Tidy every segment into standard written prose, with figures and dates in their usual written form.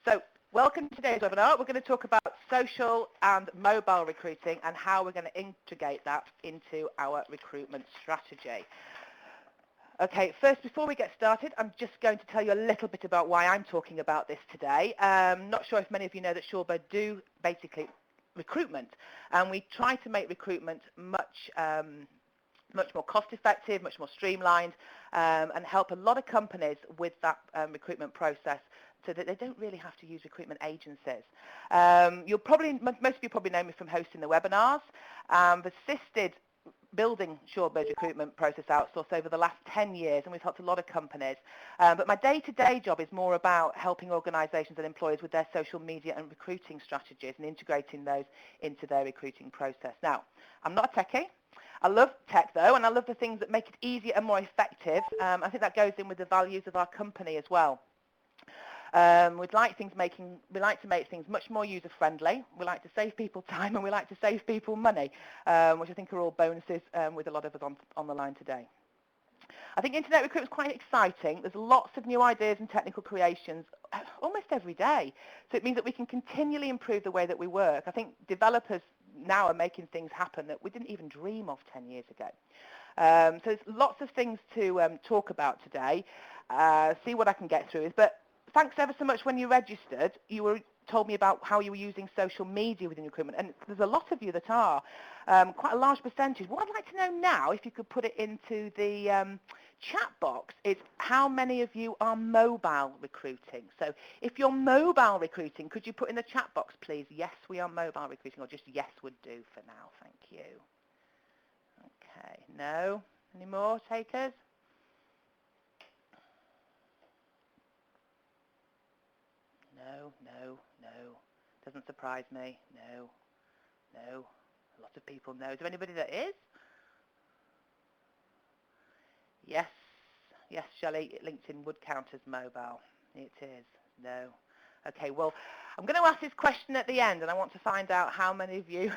So welcome to today's webinar. We're going to talk about social and mobile recruiting and how we're going to integrate that into our recruitment strategy. Okay, first, before we get started, I'm just going to tell you a little bit about why I'm talking about this today. Not sure if many of you know that Shorebird do basically recruitment, and we try to make recruitment much more cost-effective, much more streamlined, and help a lot of companies with that recruitment process so that they don't really have to use recruitment agencies. Most of you probably know me from hosting the webinars. I've assisted building Shorebird's recruitment process outsourced over the last 10 years, and we've helped a lot of companies. But my day-to-day job is more about helping organisations and employers with their social media and recruiting strategies and integrating those into their recruiting process. Now, I'm not a techie. I love tech, though, and I love the things that make it easier and more effective. I think that goes in with the values of our company as well. We like to make things much more user-friendly. We like to save people time, and we like to save people money, which I think are all bonuses with a lot of us on the line today. I think internet recruitment is quite exciting. There's lots of new ideas and technical creations almost every day. So it means that we can continually improve the way that we work. I think developers now are making things happen that we didn't even dream of 10 years ago. So there's lots of things to talk about today, see what I can get through. But thanks ever so much when you registered. You told me about how you were using social media within recruitment, and there's a lot of you that are, quite a large percentage. What I'd like to know now, if you could put it into the chat box, is how many of you are mobile recruiting. So if you're mobile recruiting, could you put in the chat box, please, yes, we are mobile recruiting, or just yes would do for now, thank you. Okay, no? Any more takers? No, no, no. Doesn't surprise me. No, no. A lot of people know. Is there anybody that is? Yes, yes, Shelley, LinkedIn would count as mobile. It is. No. Okay, well, I'm going to ask this question at the end, and I want to find out how many of you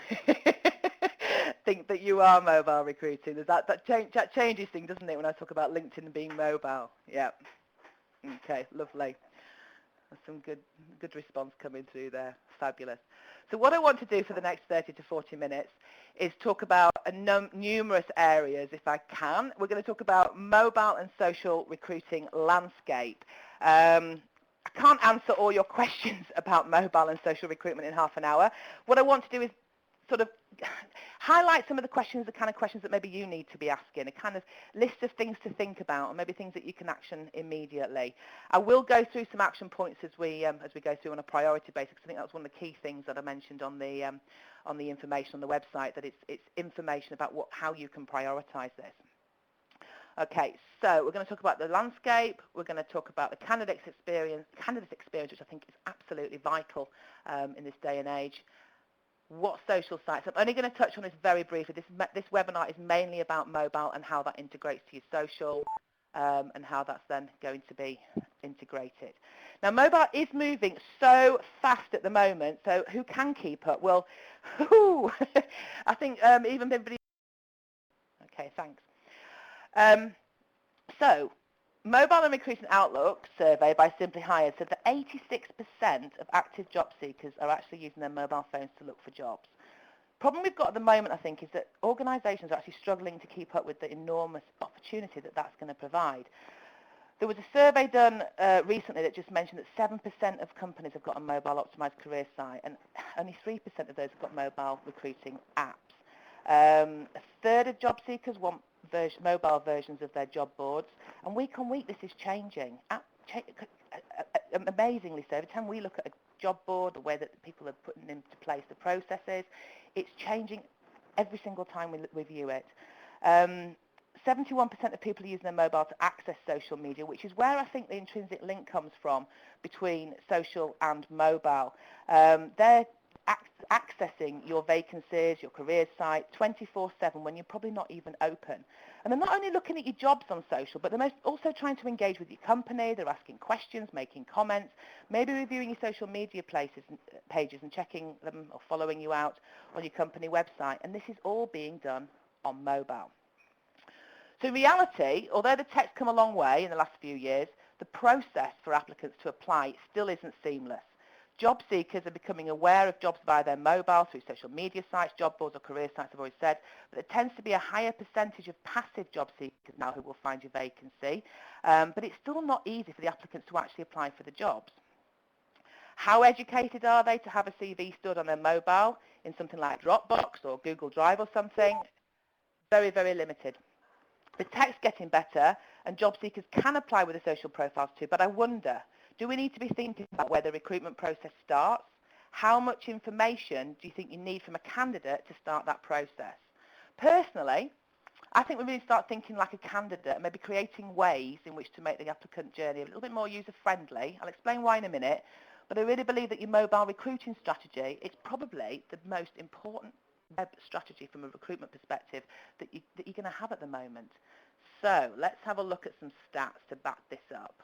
think that you are mobile recruiting. That changes things, doesn't it, when I talk about LinkedIn being mobile? Yeah. Okay, lovely. Some good response coming through there. Fabulous. So what I want to do for the next 30 to 40 minutes is talk about numerous areas, if I can. We're going to talk about mobile and social recruiting landscape. I can't answer all your questions about mobile and social recruitment in half an hour. What I want to do is sort of highlight some of the questions, the kind of questions that maybe you need to be asking, a kind of list of things to think about, and maybe things that you can action immediately. I will go through some action points as we go through on a priority basis. I think that's one of the key things that I mentioned on the information on the website, that it's information about how you can prioritize this. Okay, so we're going to talk about the landscape. We're going to talk about the candidate's experience, which I think is absolutely vital in this day and age. What social sites? I'm only going to touch on this very briefly. This webinar is mainly about mobile and how that integrates to your social, and how that's then going to be integrated. Now, mobile is moving so fast at the moment, so who can keep up? Well, I think even everybody... Okay, thanks. So, Mobile and Recruiting Outlook survey by Simply Hired said that 86% of active job seekers are actually using their mobile phones to look for jobs. Problem we've got at the moment, I think, is that organisations are actually struggling to keep up with the enormous opportunity that that's going to provide. There was a survey done recently that just mentioned that 7% of companies have got a mobile optimised career site, and only 3% of those have got mobile recruiting apps. A third of job seekers want mobile versions of their job boards, and week on week this is changing, amazingly so. Every time we look at a job board, the way that people are putting into place the processes, it's changing every single time we view it. 71% of people are using their mobile to access social media, which is where I think the intrinsic link comes from between social and mobile. They're accessing your vacancies, your career site 24/7 when you're probably not even open. And they're not only looking at your jobs on social, but they're also trying to engage with your company. They're asking questions, making comments, maybe reviewing your social media pages and checking them or following you out on your company website. And this is all being done on mobile. So in reality, although the tech's come a long way in the last few years, the process for applicants to apply still isn't seamless. Job seekers are becoming aware of jobs via their mobile through social media sites, job boards or career sites, I've already said, but there tends to be a higher percentage of passive job seekers now who will find your vacancy, but it's still not easy for the applicants to actually apply for the jobs. How educated are they to have a CV stored on their mobile in something like Dropbox or Google Drive or something? Very, very limited. The tech's getting better and job seekers can apply with the social profiles too, but I wonder, do we need to be thinking about where the recruitment process starts? How much information do you think you need from a candidate to start that process? Personally, I think we really start thinking like a candidate and maybe creating ways in which to make the applicant journey a little bit more user-friendly. I'll explain why in a minute, but I really believe that your mobile recruiting strategy is probably the most important web strategy from a recruitment perspective that you're going to have at the moment. So let's have a look at some stats to back this up.